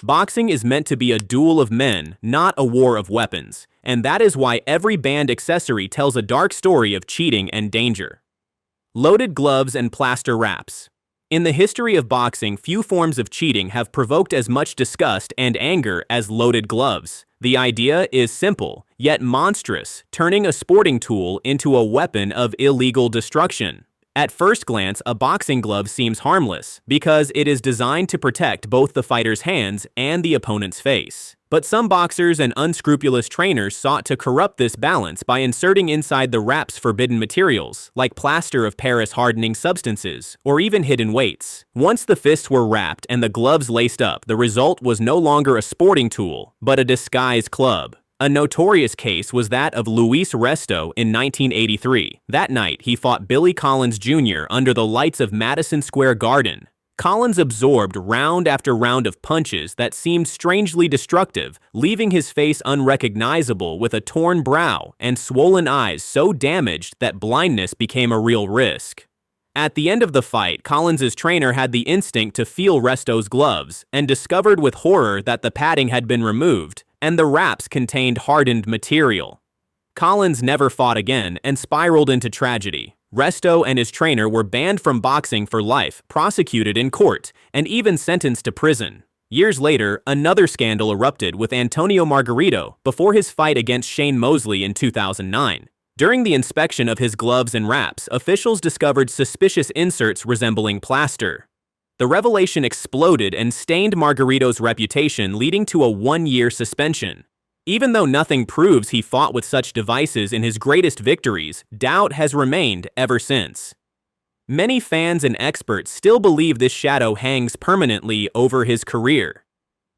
Boxing is meant to be a duel of men, not a war of weapons, and that is why every banned accessory tells a dark story of cheating and danger. Loaded gloves and plaster wraps. In the history of boxing, few forms of cheating have provoked as much disgust and anger as loaded gloves. The idea is simple, yet monstrous, turning a sporting tool into a weapon of illegal destruction. At first glance, a boxing glove seems harmless because it is designed to protect both the fighter's hands and the opponent's face. But some boxers and unscrupulous trainers sought to corrupt this balance by inserting inside the wraps forbidden materials, like plaster of Paris hardening substances, or even hidden weights. Once the fists were wrapped and the gloves laced up, the result was no longer a sporting tool, but a disguised club. A notorious case was that of Luis Resto in 1983. That night, he fought Billy Collins Jr. under the lights of Madison Square Garden. Collins absorbed round after round of punches that seemed strangely destructive, leaving his face unrecognizable with a torn brow and swollen eyes so damaged that blindness became a real risk. At the end of the fight, Collins's trainer had the instinct to feel Resto's gloves and discovered with horror that the padding had been removed and the wraps contained hardened material. Collins never fought again and spiraled into tragedy. Resto and his trainer were banned from boxing for life, prosecuted in court, and even sentenced to prison. Years later, another scandal erupted with Antonio Margarito before his fight against Shane Mosley in 2009. During the inspection of his gloves and wraps, officials discovered suspicious inserts resembling plaster. The revelation exploded and stained Margarito's reputation, leading to a 1-year suspension. Even though nothing proves he fought with such devices in his greatest victories, doubt has remained ever since. Many fans and experts still believe this shadow hangs permanently over his career.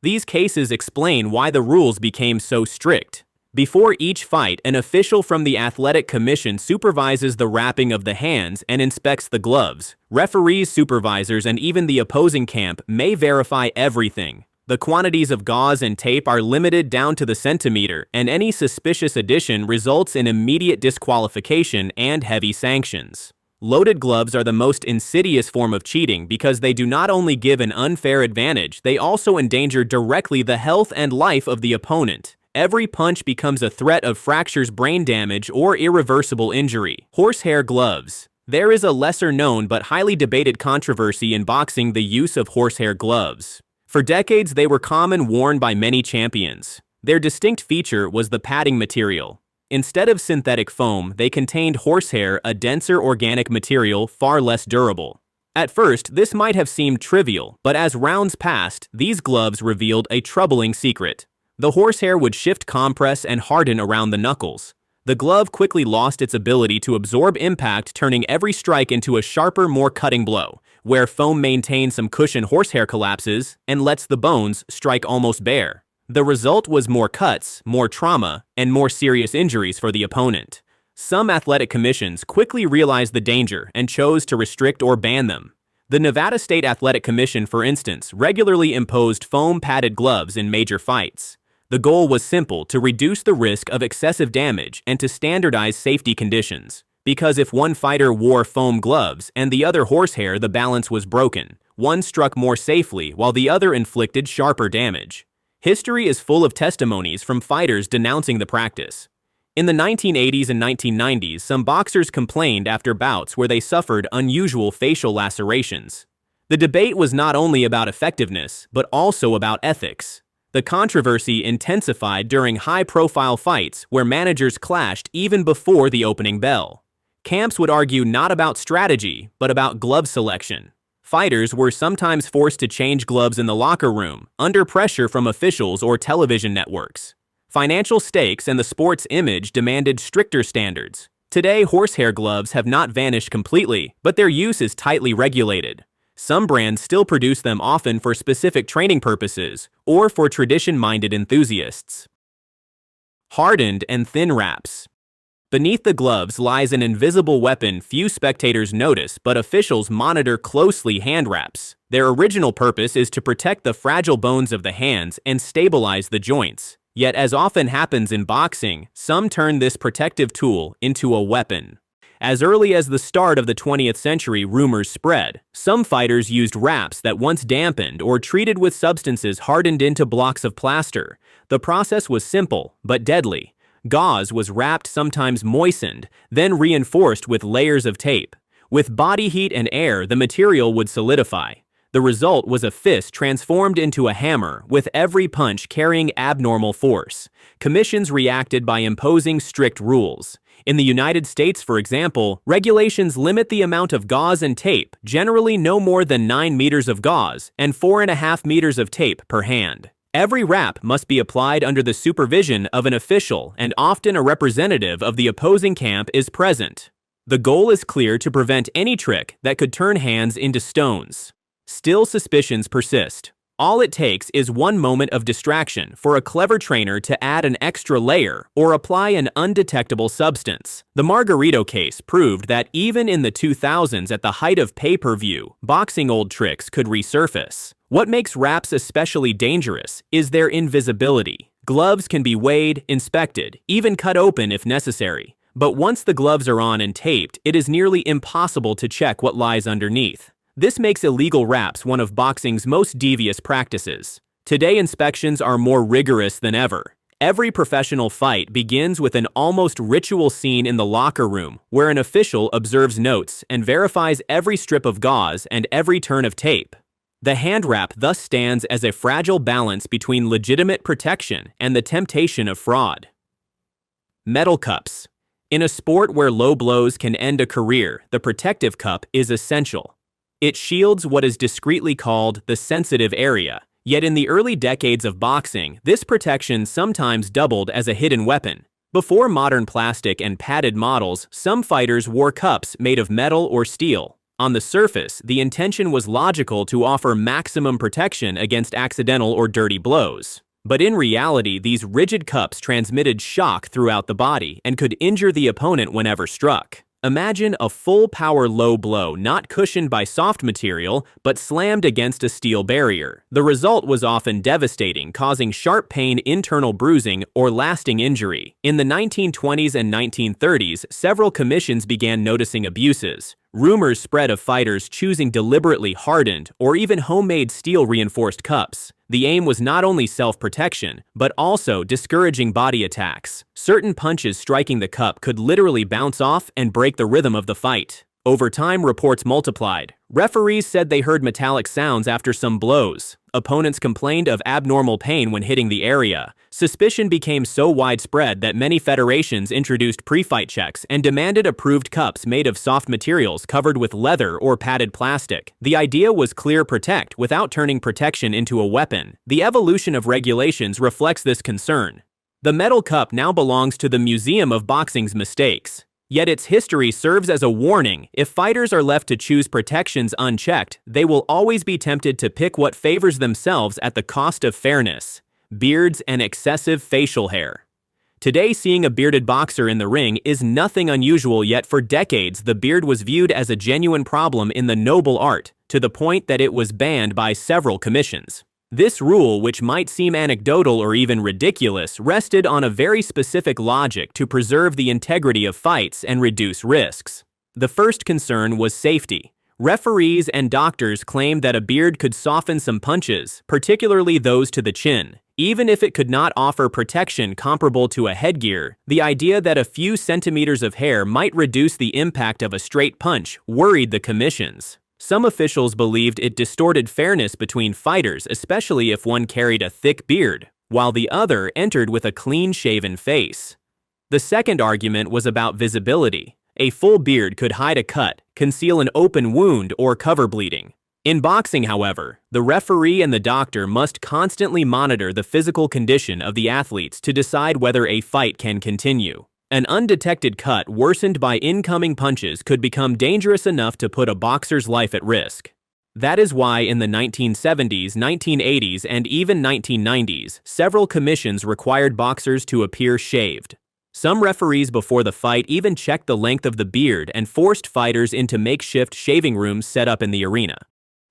These cases explain why the rules became so strict. Before each fight, an official from the Athletic Commission supervises the wrapping of the hands and inspects the gloves. Referees, supervisors, and even the opposing camp may verify everything. The quantities of gauze and tape are limited down to the centimeter, and any suspicious addition results in immediate disqualification and heavy sanctions. Loaded gloves are the most insidious form of cheating because they do not only give an unfair advantage, they also endanger directly the health and life of the opponent. Every punch becomes a threat of fractures, brain damage, or irreversible injury. Horsehair gloves. There is a lesser-known but highly debated controversy in boxing: the use of horsehair gloves. For decades, they were common, worn by many champions. Their distinct feature was the padding material. Instead of synthetic foam, they contained horsehair, a denser organic material far less durable. At first, this might have seemed trivial, but as rounds passed, these gloves revealed a troubling secret. The horsehair would shift, compress, and harden around the knuckles. The glove quickly lost its ability to absorb impact, turning every strike into a sharper, more cutting blow. Where foam maintains some cushion, horsehair collapses and lets the bones strike almost bare. The result was more cuts, more trauma, and more serious injuries for the opponent. Some athletic commissions quickly realized the danger and chose to restrict or ban them. The Nevada State Athletic Commission, for instance, regularly imposed foam-padded gloves in major fights. The goal was simple: to reduce the risk of excessive damage and to standardize safety conditions. Because if one fighter wore foam gloves and the other horsehair, the balance was broken. One struck more safely while the other inflicted sharper damage. History is full of testimonies from fighters denouncing the practice. In the 1980s and 1990s, some boxers complained after bouts where they suffered unusual facial lacerations. The debate was not only about effectiveness, but also about ethics. The controversy intensified during high-profile fights where managers clashed even before the opening bell. Camps would argue not about strategy, but about glove selection. Fighters were sometimes forced to change gloves in the locker room, under pressure from officials or television networks. Financial stakes and the sport's image demanded stricter standards. Today, horsehair gloves have not vanished completely, but their use is tightly regulated. Some brands still produce them, often for specific training purposes or for tradition-minded enthusiasts. Hardened and thin wraps. Beneath the gloves lies an invisible weapon few spectators notice, but officials monitor closely: hand wraps. Their original purpose is to protect the fragile bones of the hands and stabilize the joints. Yet, as often happens in boxing, some turn this protective tool into a weapon. As early as the start of the 20th century, rumors spread. Some fighters used wraps that once dampened or treated with substances hardened into blocks of plaster. The process was simple, but deadly. Gauze was wrapped, sometimes moistened, then reinforced with layers of tape. With body heat and air, the material would solidify. The result was a fist transformed into a hammer, with every punch carrying abnormal force. Commissions reacted by imposing strict rules. In the United States, for example, regulations limit the amount of gauze and tape, generally no more than 9 meters of gauze and 4.5 meters of tape per hand. Every wrap must be applied under the supervision of an official, and often a representative of the opposing camp is present. The goal is clear: to prevent any trick that could turn hands into stones. Still, suspicions persist. All it takes is one moment of distraction for a clever trainer to add an extra layer or apply an undetectable substance. The Margarito case proved that even in the 2000s, at the height of pay-per-view, boxing old tricks could resurface. What makes wraps especially dangerous is their invisibility. Gloves can be weighed, inspected, even cut open if necessary. But once the gloves are on and taped, it is nearly impossible to check what lies underneath. This makes illegal wraps one of boxing's most devious practices. Today, inspections are more rigorous than ever. Every professional fight begins with an almost ritual scene in the locker room, where an official observes notes and verifies every strip of gauze and every turn of tape. The hand wrap thus stands as a fragile balance between legitimate protection and the temptation of fraud. Metal cups. In a sport where low blows can end a career, the protective cup is essential. It shields what is discreetly called the sensitive area. Yet in the early decades of boxing, this protection sometimes doubled as a hidden weapon. Before modern plastic and padded models, some fighters wore cups made of metal or steel. On the surface, the intention was logical: to offer maximum protection against accidental or dirty blows. But in reality, these rigid cups transmitted shock throughout the body and could injure the opponent whenever struck. Imagine a full-power low blow not cushioned by soft material, but slammed against a steel barrier. The result was often devastating, causing sharp pain, internal bruising, or lasting injury. In the 1920s and 1930s, several commissions began noticing abuses. Rumors spread of fighters choosing deliberately hardened or even homemade steel-reinforced cups. The aim was not only self-protection, but also discouraging body attacks. Certain punches striking the cup could literally bounce off and break the rhythm of the fight. Over time, reports multiplied. Referees said they heard metallic sounds after some blows. Opponents complained of abnormal pain when hitting the area. Suspicion became so widespread that many federations introduced pre-fight checks and demanded approved cups made of soft materials covered with leather or padded plastic. The idea was clear: protect without turning protection into a weapon. The evolution of regulations reflects this concern. The metal cup now belongs to the Museum of Boxing's mistakes. Yet its history serves as a warning: if fighters are left to choose protections unchecked, they will always be tempted to pick what favors themselves at the cost of fairness. Beards and excessive facial hair. Today, seeing a bearded boxer in the ring is nothing unusual, yet for decades the beard was viewed as a genuine problem in the noble art, to the point that it was banned by several commissions. This rule, which might seem anecdotal or even ridiculous, rested on a very specific logic to preserve the integrity of fights and reduce risks. The first concern was safety. Referees and doctors claimed that a beard could soften some punches, particularly those to the chin. Even if it could not offer protection comparable to a headgear, the idea that a few centimeters of hair might reduce the impact of a straight punch worried the commissions. Some officials believed it distorted fairness between fighters, especially if one carried a thick beard, while the other entered with a clean-shaven face. The second argument was about visibility. A full beard could hide a cut, conceal an open wound, or cover bleeding. In boxing, however, the referee and the doctor must constantly monitor the physical condition of the athletes to decide whether a fight can continue. An undetected cut worsened by incoming punches could become dangerous enough to put a boxer's life at risk. That is why in the 1970s, 1980s, and even 1990s, several commissions required boxers to appear shaved. Some referees before the fight even checked the length of the beard and forced fighters into makeshift shaving rooms set up in the arena.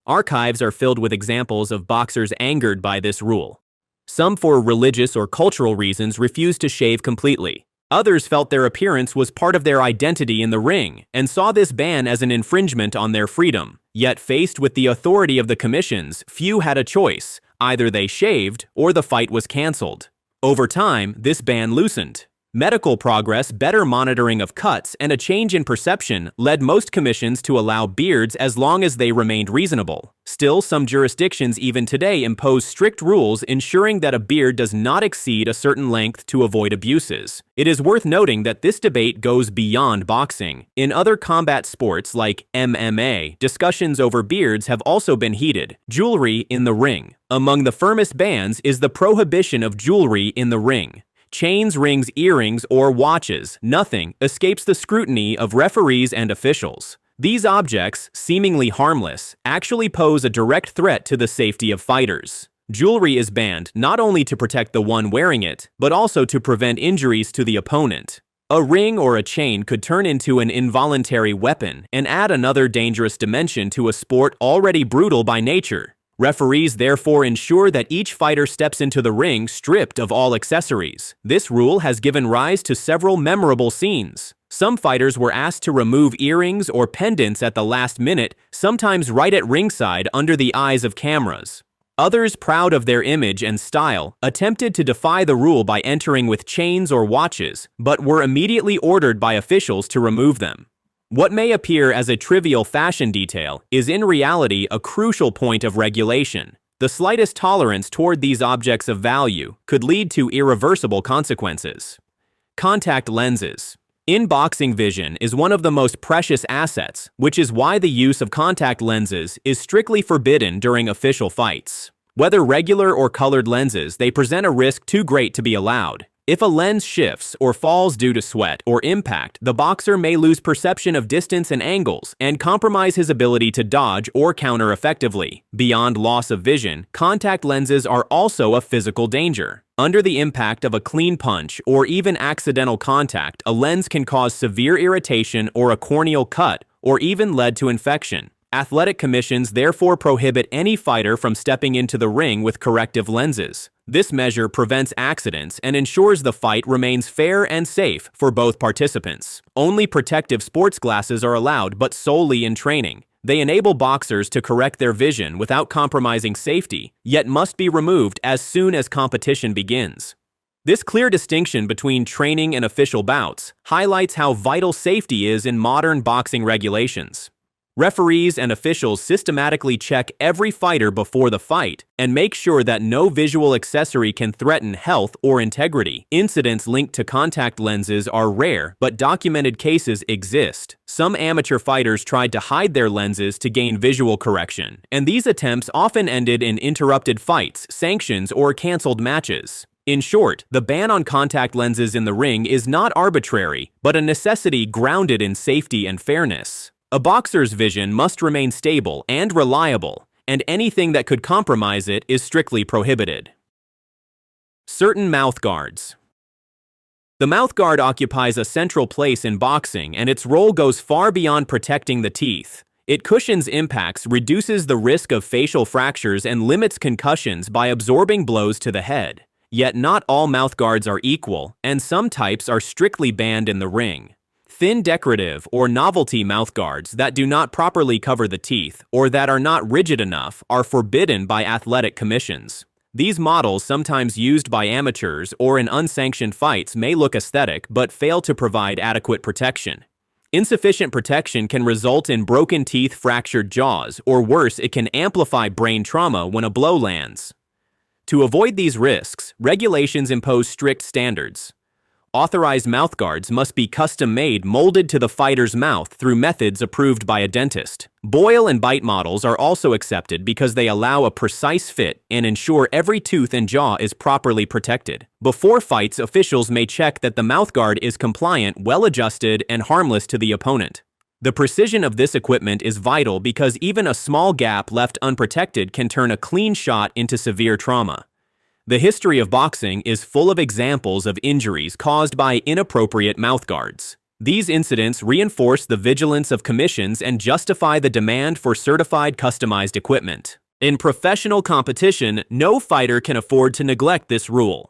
Archives are filled with examples of boxers angered by this rule. Some, for religious or cultural reasons, refused to shave completely. Others felt their appearance was part of their identity in the ring and saw this ban as an infringement on their freedom. Yet faced with the authority of the commissions, few had a choice. Either they shaved or the fight was cancelled. Over time, this ban loosened. Medical progress, better monitoring of cuts, and a change in perception led most commissions to allow beards as long as they remained reasonable. Still, some jurisdictions even today impose strict rules ensuring that a beard does not exceed a certain length to avoid abuses. It is worth noting that this debate goes beyond boxing. In other combat sports like MMA, discussions over beards have also been heated. Jewelry in the ring. Among the firmest bans is the prohibition of jewelry in the ring. Chains, rings, earrings, or watches, nothing escapes the scrutiny of referees and officials. These objects, seemingly harmless, actually pose a direct threat to the safety of fighters. Jewelry is banned not only to protect the one wearing it, but also to prevent injuries to the opponent. A ring or a chain could turn into an involuntary weapon and add another dangerous dimension to a sport already brutal by nature. Referees therefore ensure that each fighter steps into the ring stripped of all accessories. This rule has given rise to several memorable scenes. Some fighters were asked to remove earrings or pendants at the last minute, sometimes right at ringside under the eyes of cameras. Others, proud of their image and style, attempted to defy the rule by entering with chains or watches, but were immediately ordered by officials to remove them. What may appear as a trivial fashion detail is in reality a crucial point of regulation. The slightest tolerance toward these objects of value could lead to irreversible consequences. Contact lenses. In boxing, vision is one of the most precious assets, which is why the use of contact lenses is strictly forbidden during official fights. Whether regular or colored lenses, they present a risk too great to be allowed. If a lens shifts or falls due to sweat or impact, the boxer may lose perception of distance and angles and compromise his ability to dodge or counter effectively. Beyond loss of vision, contact lenses are also a physical danger. Under the impact of a clean punch or even accidental contact, a lens can cause severe irritation or a corneal cut, or even lead to infection. Athletic commissions therefore prohibit any fighter from stepping into the ring with corrective lenses. This measure prevents accidents and ensures the fight remains fair and safe for both participants. Only protective sports glasses are allowed, but solely in training. They enable boxers to correct their vision without compromising safety, yet must be removed as soon as competition begins. This clear distinction between training and official bouts highlights how vital safety is in modern boxing regulations. Referees and officials systematically check every fighter before the fight and make sure that no visual accessory can threaten health or integrity. Incidents linked to contact lenses are rare, but documented cases exist. Some amateur fighters tried to hide their lenses to gain visual correction, and these attempts often ended in interrupted fights, sanctions, or canceled matches. In short, the ban on contact lenses in the ring is not arbitrary, but a necessity grounded in safety and fairness. A boxer's vision must remain stable and reliable, and anything that could compromise it is strictly prohibited. Certain mouth guards. The mouth guard occupies a central place in boxing, and its role goes far beyond protecting the teeth. It cushions impacts, reduces the risk of facial fractures, and limits concussions by absorbing blows to the head. Yet not all mouth guards are equal, and some types are strictly banned in the ring. Thin decorative or novelty mouthguards that do not properly cover the teeth or that are not rigid enough are forbidden by athletic commissions. These models, sometimes used by amateurs or in unsanctioned fights, may look aesthetic but fail to provide adequate protection. Insufficient protection can result in broken teeth, fractured jaws, or worse, it can amplify brain trauma when a blow lands. To avoid these risks, regulations impose strict standards. Authorized mouthguards must be custom-made, molded to the fighter's mouth through methods approved by a dentist. Boil and bite models are also accepted because they allow a precise fit and ensure every tooth and jaw is properly protected. Before fights, officials may check that the mouthguard is compliant, well-adjusted, and harmless to the opponent. The precision of this equipment is vital because even a small gap left unprotected can turn a clean shot into severe trauma. The history of boxing is full of examples of injuries caused by inappropriate mouthguards. These incidents reinforce the vigilance of commissions and justify the demand for certified customized equipment. In professional competition, no fighter can afford to neglect this rule.